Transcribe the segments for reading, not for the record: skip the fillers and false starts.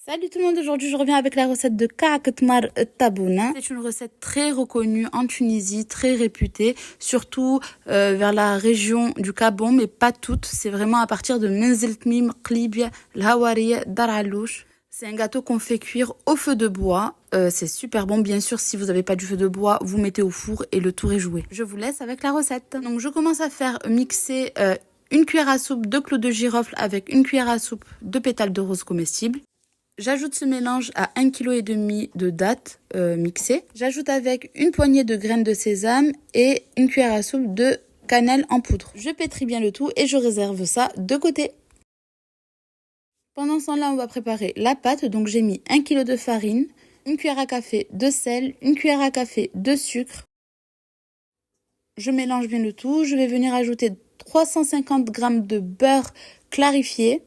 Salut tout le monde, aujourd'hui je reviens avec la recette de Kaak Tmar Tabouna. C'est une recette très reconnue en Tunisie, très réputée, surtout vers la région du Gabon, mais pas toute. C'est vraiment à partir de Menzil Tmim, Qlibia, L'Hawariya, Dar Alouch. C'est un gâteau qu'on fait cuire au feu de bois. C'est super bon. Bien sûr, si vous n'avez pas du feu de bois, vous mettez au four et le tour est joué. Je vous laisse avec la recette. Donc je commence à faire mixer une cuillère à soupe de clous de girofle avec une cuillère à soupe de pétales de rose comestibles. J'ajoute ce mélange à 1,5 kg de dattes mixées. J'ajoute avec une poignée de graines de sésame et une cuillère à soupe de cannelle en poudre. Je pétris bien le tout et je réserve ça de côté. Pendant ce temps-là, on va préparer la pâte. Donc j'ai mis 1 kg de farine, une cuillère à café de sel, une cuillère à café de sucre. Je mélange bien le tout. Je vais venir ajouter 350 g de beurre clarifié.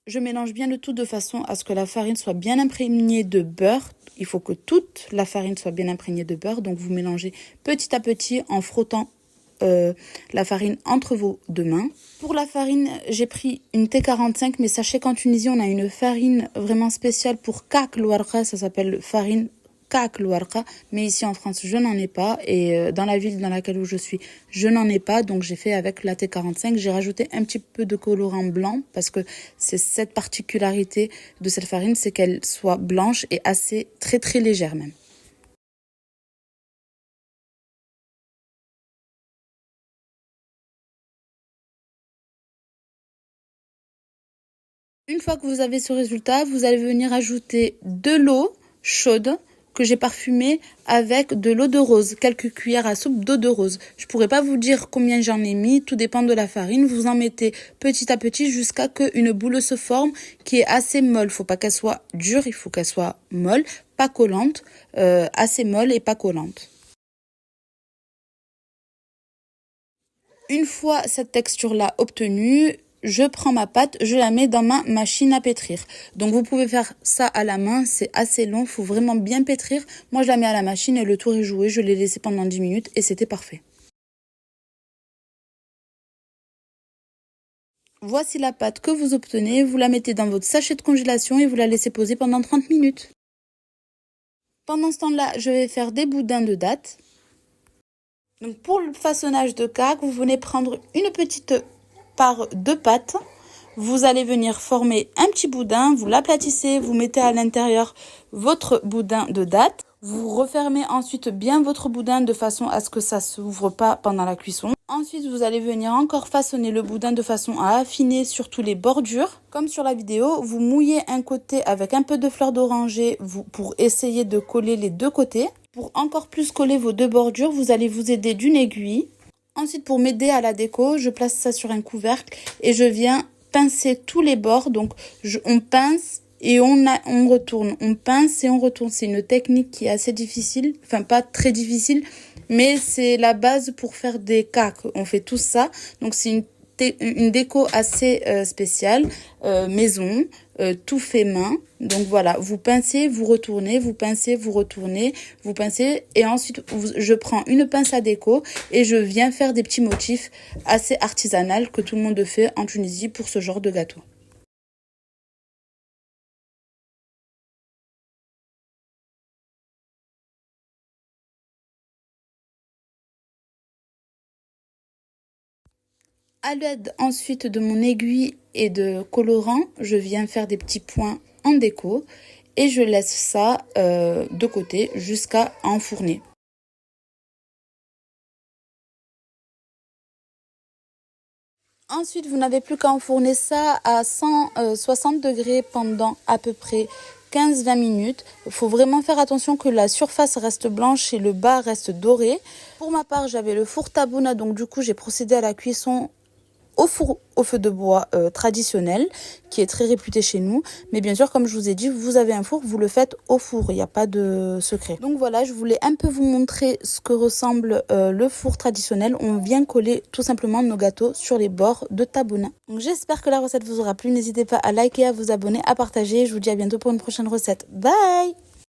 Je mélange bien le tout de façon à ce que la farine soit bien imprégnée de beurre. Il faut que toute la farine soit bien imprégnée de beurre. Donc vous mélangez petit à petit en frottant la farine entre vos deux mains. Pour la farine, j'ai pris une T45, mais sachez qu'en Tunisie, on a une farine vraiment spéciale pour Kaak Louarqa. Ça s'appelle farine Kaak Louarqa, mais ici en France je n'en ai pas et dans la ville dans laquelle je suis je n'en ai pas, donc j'ai fait avec la T45. J'ai rajouté un petit peu de colorant blanc parce que c'est cette particularité de cette farine, c'est qu'elle soit blanche et assez très légère même. Une fois que vous avez ce résultat, vous allez venir ajouter de l'eau chaude que j'ai parfumée avec de l'eau de rose, quelques cuillères à soupe d'eau de rose. Je pourrais pas vous dire combien j'en ai mis, tout dépend de la farine. Vous en mettez petit à petit jusqu'à ce qu'une boule se forme qui est assez molle. Faut pas qu'elle soit dure, il faut qu'elle soit molle, pas collante, assez molle et pas collante. Une fois cette texture-là obtenue, je prends ma pâte, je la mets dans ma machine à pétrir. Donc vous pouvez faire ça à la main, c'est assez long, il faut vraiment bien pétrir. Moi je la mets à la machine et le tour est joué, je l'ai laissé pendant 10 minutes et c'était parfait. Voici la pâte que vous obtenez, vous la mettez dans votre sachet de congélation et vous la laissez poser pendant 30 minutes. Pendant ce temps-là, je vais faire des boudins de dattes. Donc pour le façonnage de Kaak, vous venez prendre une petite part de pâte. Vous allez venir former un petit boudin, vous l'aplatissez, vous mettez à l'intérieur votre boudin de dattes. Vous refermez ensuite bien votre boudin de façon à ce que ça ne s'ouvre pas pendant la cuisson. Ensuite, vous allez venir encore façonner le boudin de façon à affiner surtout les bordures. Comme sur la vidéo, vous mouillez un côté avec un peu de fleur d'oranger pour essayer de coller les deux côtés. Pour encore plus coller vos deux bordures, vous allez vous aider d'une aiguille. Ensuite, pour m'aider à la déco, je place ça sur un couvercle et je viens pincer tous les bords. Donc, on pince et on retourne. On pince et on retourne. C'est une technique qui est assez difficile. Enfin, pas très difficile, mais c'est la base pour faire des Kaak. On fait tout ça. Donc, c'est une déco assez spéciale, maison, tout fait main. Donc voilà, vous pincez, vous retournez, vous pincez, vous retournez, vous pincez et ensuite je prends une pince à déco et je viens faire des petits motifs assez artisanaux que tout le monde fait en Tunisie pour ce genre de gâteau. À l'aide ensuite de mon aiguille et de colorant, je viens faire des petits points en déco et je laisse ça de côté jusqu'à enfourner. Ensuite, vous n'avez plus qu'à enfourner ça à 160 degrés pendant à peu près 15-20 minutes. Il faut vraiment faire attention que la surface reste blanche et le bas reste doré. Pour ma part, j'avais le four Tabouna, donc du coup, j'ai procédé à la cuisson au four au feu de bois traditionnel qui est très réputé chez nous, mais bien sûr comme je vous ai dit, vous avez un four, vous le faites au four, il n'y a pas de secret. Donc voilà, je voulais un peu vous montrer ce que ressemble le four traditionnel. On vient coller tout simplement nos gâteaux sur les bords de Tabouna. Donc j'espère que la recette vous aura plu, n'hésitez pas à liker, à vous abonner, à partager. Je vous dis à bientôt pour une prochaine recette. Bye.